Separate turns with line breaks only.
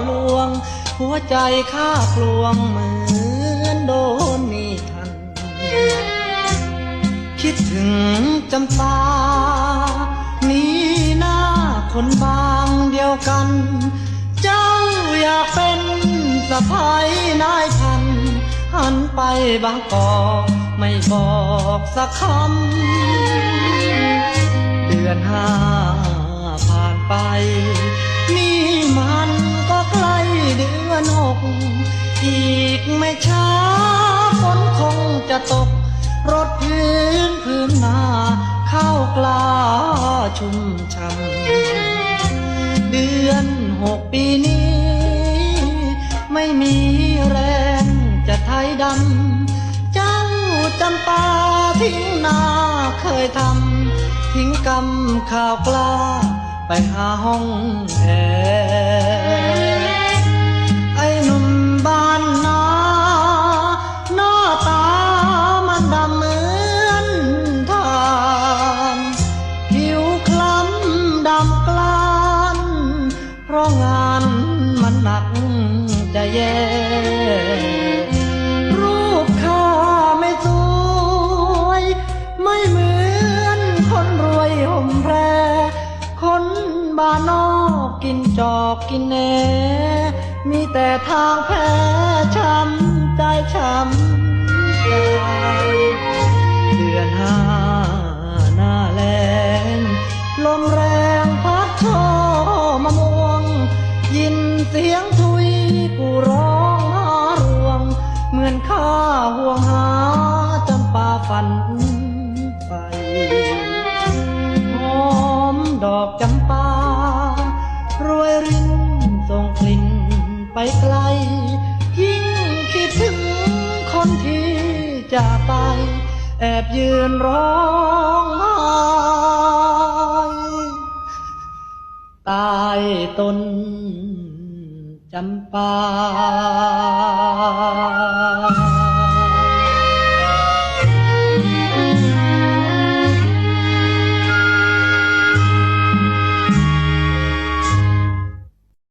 ลวงหัวใจข้ากลวงเหมือนโดนมีดทันคิดถึงจำปานี้หน้าคนบางเดียวกันเจ้าอยากเป็นสะพ้ายนายพันหันไปบางกอกไม่บอกสักคำเดือนห้าผ่านไปนี่มันก็ใกล้เดือนหกอีกไม่ช้าฝนคงจะตกรถพื้นนาข้าวกล้าชุ่มช่ำเดือนหกปีนี้ไม่มีแรงจะไถดำเจ้าจำปาทิ้งนาเคยทำทิ้งกำข้าวกล้าไปหาห้องแอร์ไอ้หนุ่มบ้านนาหน้าตามันดำเหมือนทานผิวคล้ำดำกลานเพราะงานมันหนักจะแย่รูปข้าไม่สวยไม่เหมือนคนรวยห่มแพรคนบ้านนอกกินจอกกินแหนมีแต่ทางแพ้ช้ำใจช้ำใจเดือนห้าหน้าแล้งลมแรงพัดช่อมะม่วงยินเสียงทุยกูร้องหารวงเหมือนข้าห่วงหาจำปาฝันไปหอมดอกจำปารวยรินส่งกลิ่นไปไกลยิ่งคิดถึงคนที่จากไปแอบยืนร้องไห้ใต้ต้นจำปา